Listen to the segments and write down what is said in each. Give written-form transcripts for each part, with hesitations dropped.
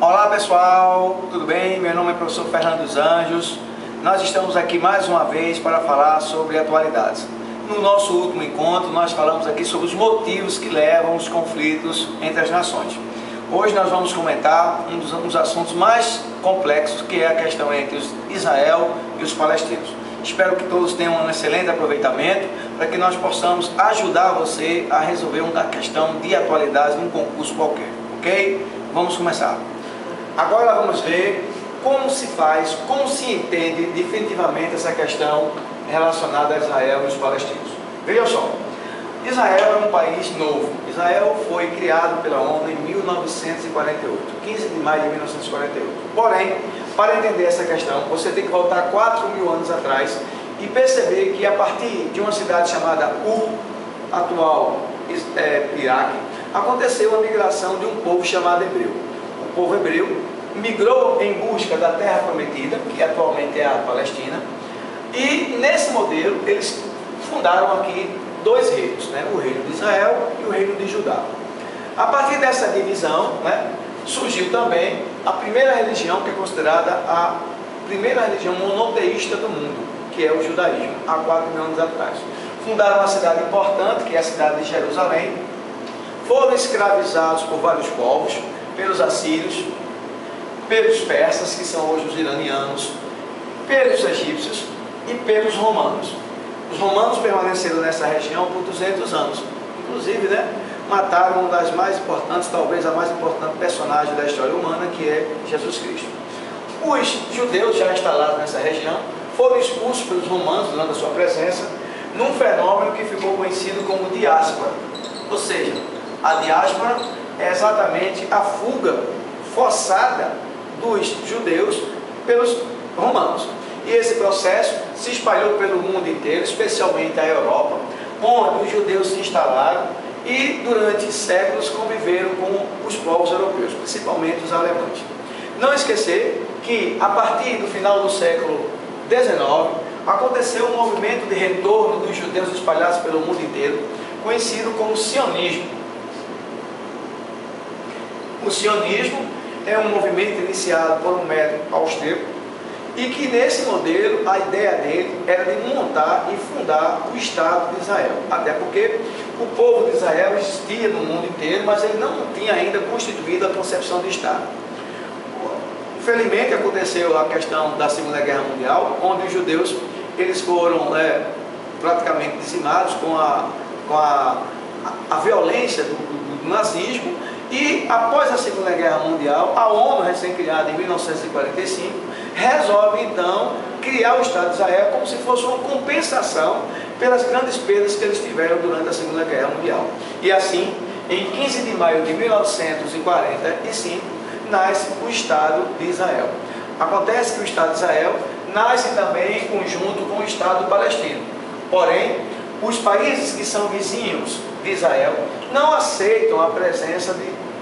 Olá pessoal, tudo bem? Meu nome é professor Fernando dos Anjos. Nós estamos aqui mais uma vez para falar sobre atualidades. No nosso último encontro nós falamos aqui sobre os motivos que levam os conflitos entre as nações. Hoje nós vamos comentar um dos assuntos mais complexos, que é a questão entre Israel e os palestinos. Espero que todos tenham um excelente aproveitamento para que nós possamos ajudar você a resolver uma questão de atualidade num concurso qualquer, ok? Vamos começar. Agora vamos ver como se faz, como se entende definitivamente essa questão relacionada a Israel e os palestinos. Veja só, Israel é um país novo. Israel foi criado pela ONU em 1948, 15 de maio de 1948. Porém, para entender essa questão, você tem que voltar 4.000 anos atrás e perceber que a partir de uma cidade chamada Ur, atual Iraque, aconteceu a migração de um povo chamado hebreu. O povo hebreu migrou em busca da terra prometida, que atualmente é a Palestina, e nesse modelo eles fundaram aqui dois reinos, o reino de Israel e o reino de Judá. A partir dessa divisão, surgiu também a primeira religião, que é considerada a primeira religião monoteísta do mundo, que é o judaísmo, há 4.000 anos atrás. Fundaram uma cidade importante, que é a cidade de Jerusalém. Foram escravizados por vários povos, pelos assírios, pelos persas, que são hoje os iranianos, pelos egípcios e pelos romanos. Os romanos permaneceram nessa região por 200 anos. Inclusive, mataram uma das mais importantes, talvez a mais importante personagem da história humana, que é Jesus Cristo. Os judeus já instalados nessa região foram expulsos pelos romanos durante a sua presença, num fenômeno que ficou conhecido como diáspora. Ou seja, a diáspora é exatamente a fuga forçada dos judeus pelos romanos. E esse processo se espalhou pelo mundo inteiro, especialmente a Europa, onde os judeus se instalaram e durante séculos conviveram com os povos europeus, principalmente os alemães. Não esquecer que a partir do final do século XIX aconteceu um movimento de retorno dos judeus espalhados pelo mundo inteiro, conhecido como sionismo. O sionismo é um movimento iniciado por um médico austríaco e que nesse modelo a ideia dele era de montar e fundar o Estado de Israel. Até porque o povo de Israel existia no mundo inteiro, mas ele não tinha ainda constituído a concepção de Estado. Infelizmente aconteceu a questão da Segunda Guerra Mundial, onde os judeus eles foram praticamente dizimados com a violência do nazismo. E após a Segunda Guerra Mundial, a ONU, recém-criada em 1945, resolve então criar o Estado de Israel como se fosse uma compensação pelas grandes perdas que eles tiveram durante a Segunda Guerra Mundial. E assim, em 15 de maio de 1945, nasce o Estado de Israel. Acontece que o Estado de Israel nasce também em conjunto com o Estado palestino. Porém, os países que são vizinhos de Israel não aceitam a presença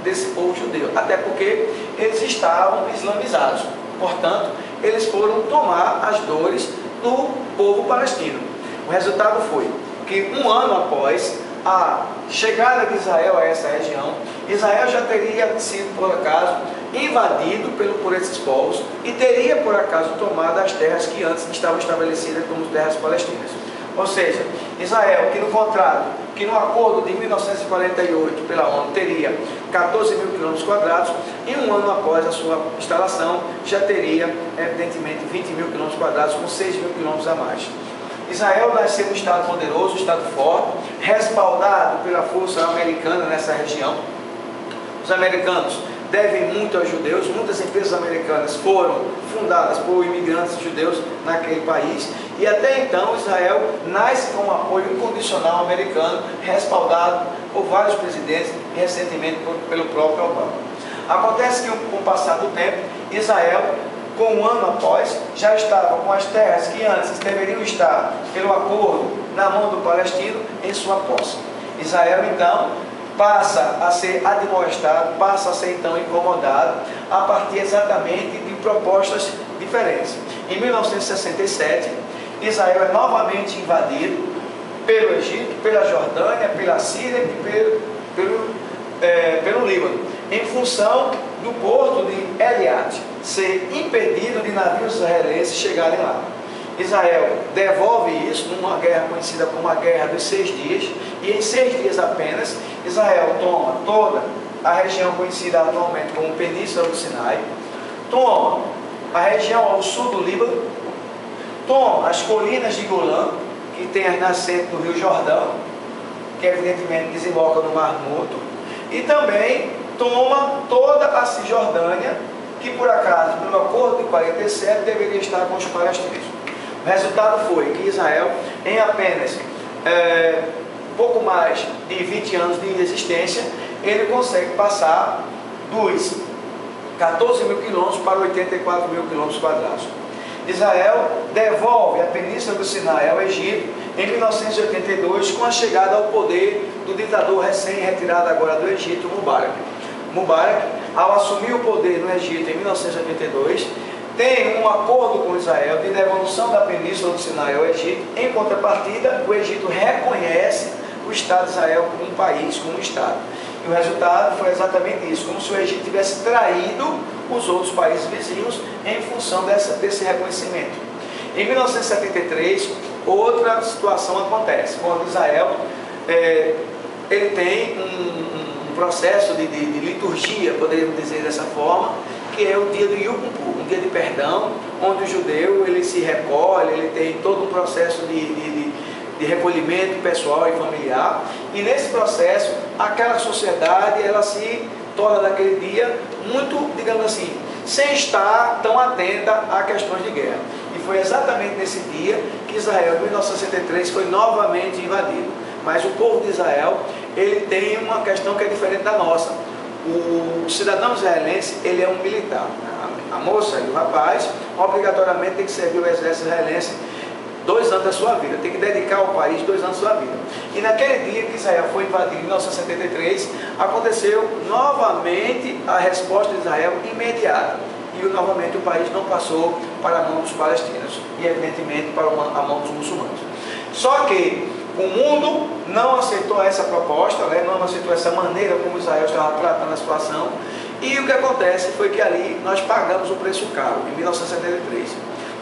desse povo judeu, até porque eles estavam islamizados. Portanto, eles foram tomar as dores do povo palestino. O resultado foi que um ano após a chegada de Israel a essa região, Israel já teria sido, por acaso, invadido por esses povos e teria, por acaso, tomado as terras que antes estavam estabelecidas como terras palestinas. Ou seja, Israel, que no acordo de 1948 pela ONU teria 14.000 km², e um ano após a sua instalação já teria, evidentemente, 20.000 km², com 6.000 km a mais. Israel nasceu um Estado poderoso, um Estado forte, respaldado pela força americana nessa região. Os americanos devem muito aos judeus, muitas empresas americanas foram fundadas por imigrantes judeus naquele país, e até então Israel nasce com um apoio incondicional americano, respaldado por vários presidentes, recentemente pelo próprio Obama. Acontece que com o passar do tempo, Israel, com um ano após, já estava com as terras que antes deveriam estar, pelo acordo, na mão do palestino, em sua posse. Israel então passa a ser admoestado, passa a ser então incomodado, a partir exatamente de propostas diferentes. Em 1967, Israel é novamente invadido pelo Egito, pela Jordânia, pela Síria e pelo Líbano. em função do porto de Eliat ser impedido de navios israelenses chegarem lá. Israel devolve isso numa guerra conhecida como a Guerra dos 6 Dias, e em 6 dias apenas, Israel toma toda a região conhecida atualmente como Península do Sinai, toma a região ao sul do Líbano, toma as colinas de Golã, que tem as nascentes do Rio Jordão, que evidentemente desemboca no Mar Morto, e também toma toda a Cisjordânia, que por acaso, no acordo de 47, deveria estar com os palestinos. O resultado foi que Israel, em apenas pouco mais de 20 anos de existência, ele consegue passar dos 14 mil quilômetros para 84 mil quilômetros quadrados. Israel devolve a Península do Sinai ao Egito em 1982, com a chegada ao poder do ditador recém-retirado agora do Egito, Mubarak. Mubarak, ao assumir o poder no Egito em 1982, tem um acordo com Israel de devolução da Península do Sinai ao Egito. Em contrapartida, o Egito reconhece o Estado de Israel como um país, como um Estado. E o resultado foi exatamente isso, como se o Egito tivesse traído os outros países vizinhos em função desse reconhecimento. Em 1973, outra situação acontece, quando Israel ele tem um processo de liturgia, poderíamos dizer dessa forma, que é o dia do Yom Kippur, um dia de perdão, onde o judeu ele se recolhe, ele tem todo um processo de recolhimento pessoal e familiar, e nesse processo, aquela sociedade, ela se torna naquele dia muito, digamos assim, sem estar tão atenta a questões de guerra. E foi exatamente nesse dia que Israel, em 1963, foi novamente invadido. Mas o povo de Israel, ele tem uma questão que é diferente da nossa. O cidadão israelense, ele é um militar. A moça e o rapaz, obrigatoriamente, tem que servir o exército israelense 2 anos da sua vida, tem que dedicar ao país 2 anos da sua vida. E naquele dia que Israel foi invadido, em 1973, aconteceu novamente a resposta de Israel imediata. E novamente o país não passou para a mão dos palestinos e evidentemente para a mão dos muçulmanos. Só que o mundo não aceitou essa proposta, não aceitou essa maneira como Israel estava tratando a situação. E o que acontece foi que ali nós pagamos o preço caro, em 1973.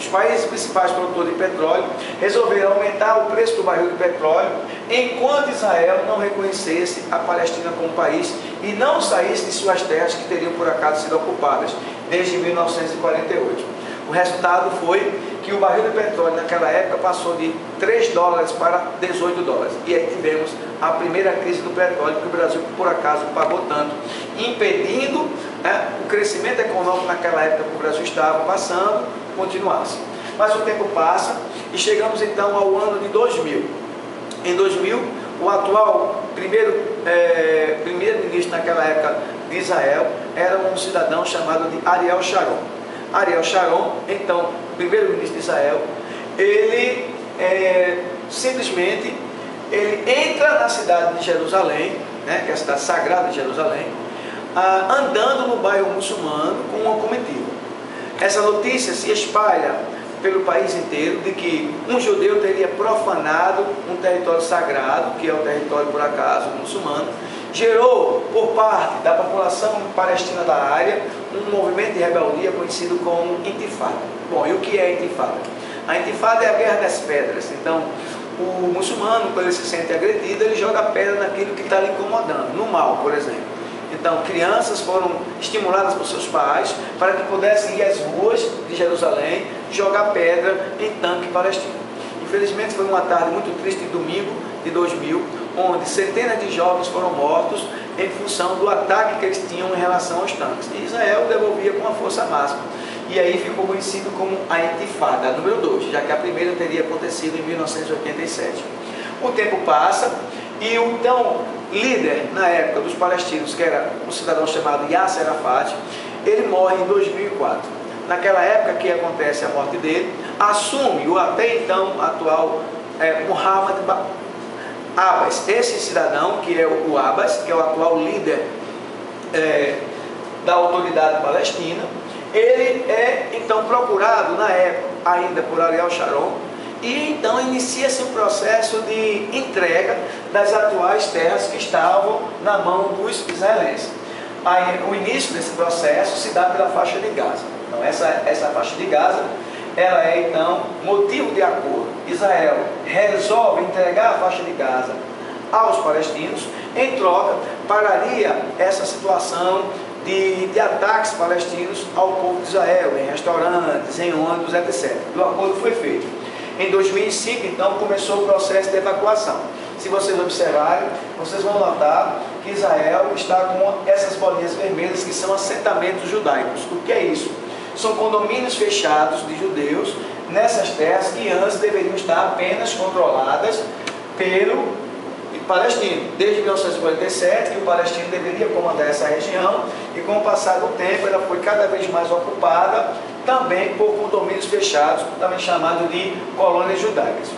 Os países principais produtores de petróleo resolveram aumentar o preço do barril de petróleo enquanto Israel não reconhecesse a Palestina como país e não saísse de suas terras que teriam por acaso sido ocupadas desde 1948. O resultado foi que o barril de petróleo naquela época passou de 3 dólares para 18 dólares. E aí tivemos a primeira crise do petróleo, que o Brasil por acaso pagou tanto, impedindo o crescimento econômico naquela época que o Brasil estava passando, continuasse. Mas o tempo passa e chegamos então ao ano de 2000. Em 2000, o atual primeiro-ministro naquela época de Israel era um cidadão chamado de Ariel Sharon. Ariel Sharon, então, primeiro-ministro de Israel, ele simplesmente entra na cidade de Jerusalém, que é a cidade sagrada de Jerusalém, andando no bairro muçulmano com uma comitiva. Essa notícia se espalha pelo país inteiro de que um judeu teria profanado um território sagrado, que é o território, por acaso, muçulmano. Gerou, por parte da população palestina da área, um movimento de rebeldia conhecido como Intifada. Bom, e o que é Intifada? A Intifada é a guerra das pedras. Então, o muçulmano, quando ele se sente agredido, ele joga pedra naquilo que está lhe incomodando, no mal, por exemplo. Então, crianças foram estimuladas por seus pais para que pudessem ir às ruas de Jerusalém jogar pedra em tanque palestino. Infelizmente, foi uma tarde muito triste de domingo de 2000, onde centenas de jovens foram mortos em função do ataque que eles tinham em relação aos tanques. E Israel devolvia com uma força máxima. E aí ficou conhecido como a Intifada, número 2, já que a primeira teria acontecido em 1987. O tempo passa e o então líder na época dos palestinos, que era um cidadão chamado Yasser Arafat, ele morre em 2004. Naquela época que acontece a morte dele, assume o até então atual Muhammad Abbas. Esse cidadão, que é o Abbas, que é o atual líder da autoridade palestina, ele é então procurado na época ainda por Ariel Sharon, e então inicia-se um processo de entrega das atuais terras que estavam na mão dos israelenses. Aí, o início desse processo se dá pela faixa de Gaza. Então, essa faixa de Gaza, ela é então motivo de acordo. Israel resolve entregar a faixa de Gaza aos palestinos, em troca, pararia essa situação de ataques palestinos ao povo de Israel, em restaurantes, em ônibus, etc. O acordo foi feito. Em 2005, então, começou o processo de evacuação. Se vocês observarem, vocês vão notar que Israel está com essas bolinhas vermelhas que são assentamentos judaicos. O que é isso? São condomínios fechados de judeus nessas terras que antes deveriam estar apenas controladas pelo palestino. Desde 1947, que o palestino deveria comandar essa região, e com o passar do tempo ela foi cada vez mais ocupada também por condomínios fechados, também chamados de colônias judaicas.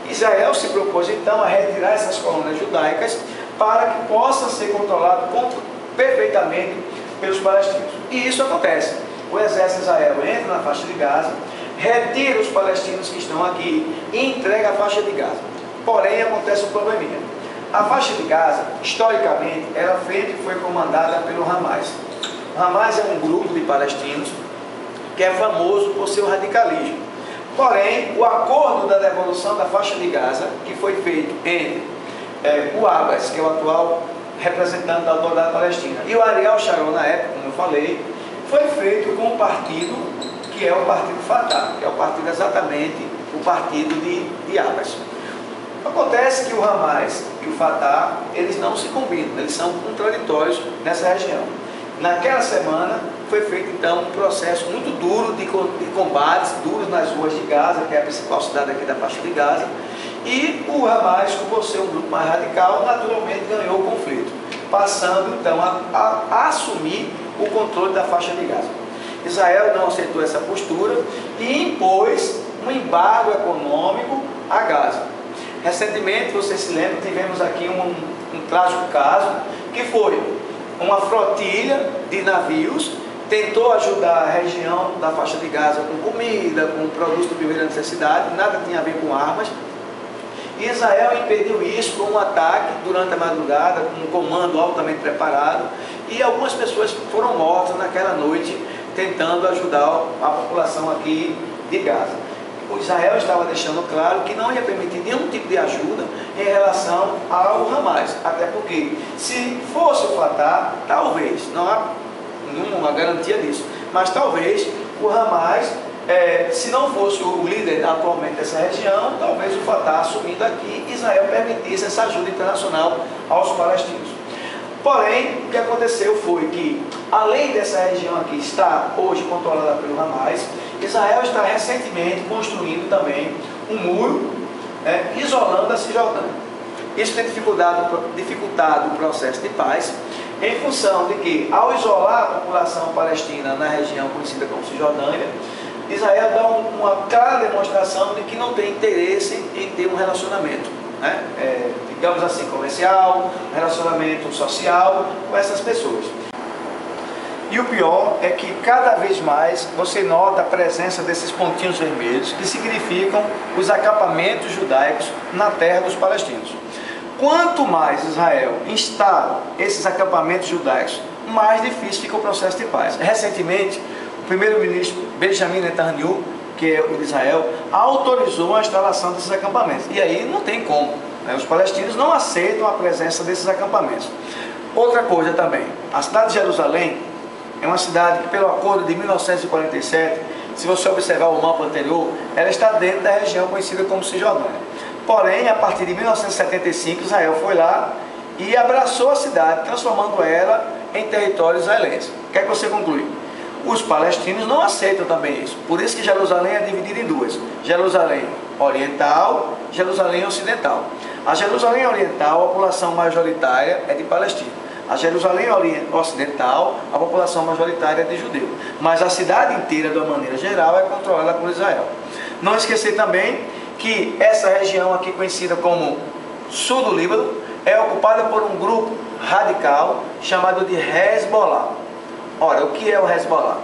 Israel se propôs então a retirar essas colônias judaicas para que possam ser controladas perfeitamente pelos palestinos. E isso acontece. O exército de Israel entra na faixa de Gaza, retira os palestinos que estão aqui e entrega a faixa de Gaza. Porém, acontece um probleminha. A faixa de Gaza, historicamente, ela foi comandada pelo Hamas. O Hamas é um grupo de palestinos que é famoso por seu radicalismo. Porém, o acordo da devolução da faixa de Gaza, que foi feito entre o Abbas, que é o atual representante da autoridade palestina, e o Ariel Sharon, na época, como eu falei, foi feito com um partido que é o Partido Fatah, que é o partido exatamente, o partido de Abbas. Acontece que o Hamas e o Fatah, eles não se combinam, eles são contraditórios nessa região. Naquela semana foi feito então um processo muito duro de combates duros nas ruas de Gaza, que é a principal cidade aqui da faixa de Gaza, e o Hamas, por ser um grupo mais radical, naturalmente ganhou o conflito, passando então a assumir o controle da faixa de Gaza. Israel não aceitou essa postura e impôs um embargo econômico a Gaza. Recentemente, vocês se lembram, tivemos aqui um trágico caso, que foi uma flotilha de navios, tentou ajudar a região da faixa de Gaza com comida, com produtos de primeira necessidade, nada tinha a ver com armas. E Israel impediu isso com um ataque durante a madrugada, com um comando altamente preparado, e algumas pessoas foram mortas naquela noite, tentando ajudar a população aqui de Gaza. O Israel estava deixando claro que não ia permitir nenhum tipo de ajuda em relação ao Hamas, até porque se fosse o Fatah, talvez, não há nenhuma garantia disso, mas talvez o Hamas, se não fosse o líder atualmente dessa região, talvez o Fatah assumindo aqui, Israel permitisse essa ajuda internacional aos palestinos. Porém, o que aconteceu foi que, além dessa região aqui estar hoje controlada pelo Hamas, Israel está recentemente construindo também um muro, isolando a Cisjordânia. Isso tem dificultado o processo de paz, em função de que, ao isolar a população palestina na região conhecida como Cisjordânia, Israel dá uma clara demonstração de que não tem interesse em ter um relacionamento, digamos assim, comercial, relacionamento social com essas pessoas. E o pior é que cada vez mais você nota a presença desses pontinhos vermelhos, que significam os acampamentos judaicos na terra dos palestinos. Quanto mais Israel instala esses acampamentos judaicos, mais difícil fica o processo de paz. Recentemente, o primeiro-ministro Benjamin Netanyahu, que é o de Israel, autorizou a instalação desses acampamentos. E aí não tem como, os palestinos não aceitam a presença desses acampamentos. Outra coisa também, a cidade de Jerusalém é uma cidade que, pelo acordo de 1947, se você observar o mapa anterior, ela está dentro da região conhecida como Cisjordânia. Porém, a partir de 1975, Israel foi lá e abraçou a cidade, transformando ela em território israelense. O que é que você conclui? Os palestinos não aceitam também isso. Por isso que Jerusalém é dividida em duas: Jerusalém Oriental e Jerusalém Ocidental. A Jerusalém Oriental, a população majoritária é de palestinos. A Jerusalém Ocidental, a população majoritária é de judeu. Mas a cidade inteira, de uma maneira geral, é controlada por Israel. Não esquecer também que essa região aqui, conhecida como sul do Líbano, é ocupada por um grupo radical chamado de Hezbollah. Ora, o que é o Hezbollah?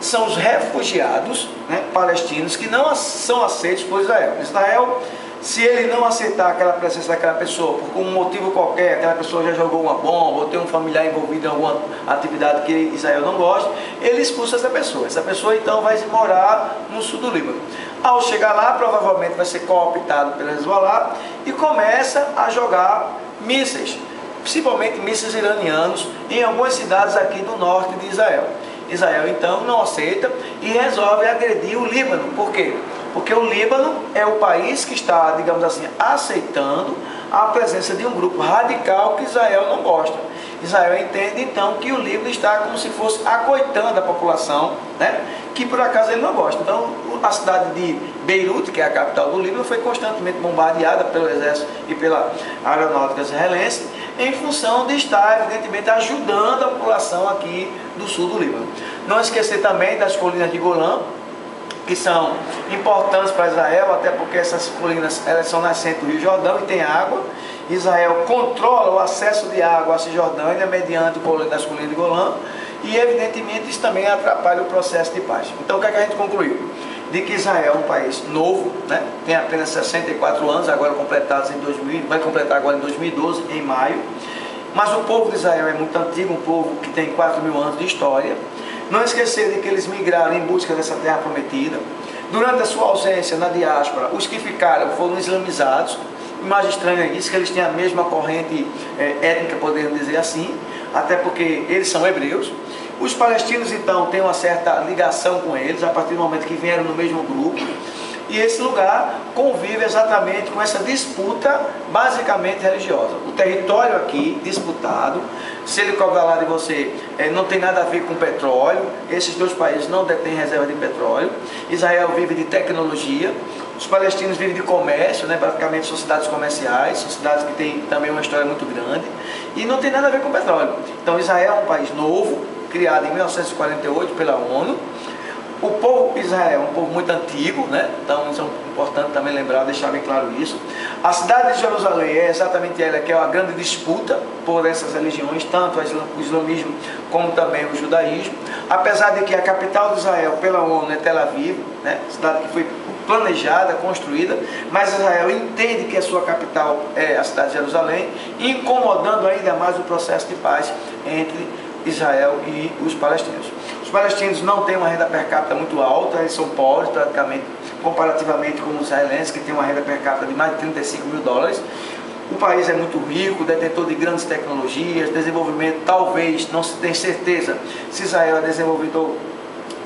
São os refugiados palestinos que não são aceitos por Israel. Israel Se ele não aceitar aquela presença daquela pessoa, por um motivo qualquer, aquela pessoa já jogou uma bomba, ou tem um familiar envolvido em alguma atividade que Israel não gosta, ele expulsa essa pessoa. Essa pessoa então vai morar no sul do Líbano. Ao chegar lá, provavelmente vai ser cooptado pelo Hezbollah e começa a jogar mísseis, principalmente mísseis iranianos, em algumas cidades aqui do norte de Israel. Israel então não aceita e resolve agredir o Líbano. Por quê? Porque o Líbano é o país que está, digamos assim, aceitando a presença de um grupo radical que Israel não gosta. Israel entende então que o Líbano está como se fosse acoitando a população, né? Que por acaso ele não gosta. Então a cidade de Beirute, que é a capital do Líbano, foi constantemente bombardeada pelo exército e pela aeronáutica israelense, em função de estar evidentemente ajudando a população aqui do sul do Líbano. Não esquecer também das colinas de Golã, que são importantes para Israel, até porque essas colinas elas são nascentes do Rio Jordão e tem água. Israel controla o acesso de água à Cisjordânia mediante o colônia das colinas de Golã e evidentemente isso também atrapalha o processo de paz. Então o que é que a gente concluiu? De que Israel é um país novo, né? Tem apenas 64 anos, agora completados em 2000, vai completar agora em 2012, em maio. Mas o povo de Israel é muito antigo, um povo que tem 4.000 anos de história. Não esquecer de que eles migraram em busca dessa terra prometida. Durante a sua ausência na diáspora, os que ficaram foram islamizados. O mais estranho é isso, que eles têm a mesma corrente étnica, podemos dizer assim, até porque eles são hebreus. Os palestinos, então, têm uma certa ligação com eles, a partir do momento que vieram no mesmo grupo. E esse lugar convive exatamente com essa disputa basicamente religiosa. O território aqui disputado, se ele cobrar lá de você, não tem nada a ver com petróleo. Esses dois países não detêm reserva de petróleo. Israel vive de tecnologia. Os palestinos vivem de comércio, né? Praticamente são cidades comerciais, são cidades que têm também uma história muito grande. E não tem nada a ver com petróleo. Então Israel é um país novo, criado em 1948 pela ONU. O povo de Israel é um povo muito antigo, né? Então isso é importante também lembrar, deixar bem claro isso. A cidade de Jerusalém é exatamente ela que é uma grande disputa por essas religiões, tanto o islamismo como também o judaísmo. Apesar de que a capital de Israel pela ONU é Tel Aviv, né? Cidade que foi planejada, construída, mas Israel entende que a sua capital é a cidade de Jerusalém, incomodando ainda mais o processo de paz entre Israel e os palestinos. Os palestinos não têm uma renda per capita muito alta, eles são pobres praticamente, comparativamente com os israelenses, que têm uma renda per capita de mais de 35 mil dólares. O país é muito rico, detentor de grandes tecnologias, desenvolvimento, talvez, não se tem certeza se Israel é desenvolvedor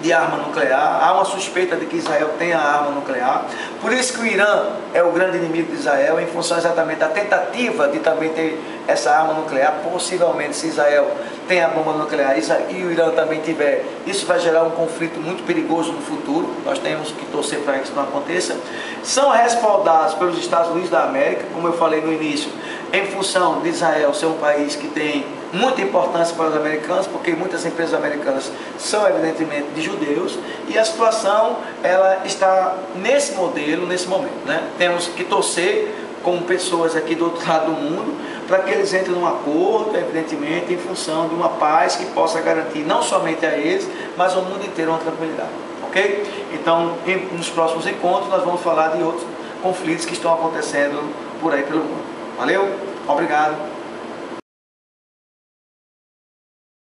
de arma nuclear. Há uma suspeita de que Israel tenha arma nuclear. Por isso que o Irã é o grande inimigo de Israel, em função exatamente da tentativa de também ter essa arma nuclear. Possivelmente, se Israel tem a bomba nuclear e o Irã também tiver, isso vai gerar um conflito muito perigoso no futuro. Nós temos que torcer para que isso não aconteça. São respaldados pelos Estados Unidos da América, como eu falei no início, em função de Israel ser um país que tem muita importância para os americanos, porque muitas empresas americanas são evidentemente de judeus, e a situação ela está nesse modelo, nesse momento, né? Temos que torcer como pessoas aqui do outro lado do mundo, para que eles entrem num acordo, evidentemente, em função de uma paz que possa garantir não somente a eles, mas ao mundo inteiro uma tranquilidade, ok? Então, nos próximos encontros nós vamos falar de outros conflitos que estão acontecendo por aí pelo mundo. Valeu? Obrigado.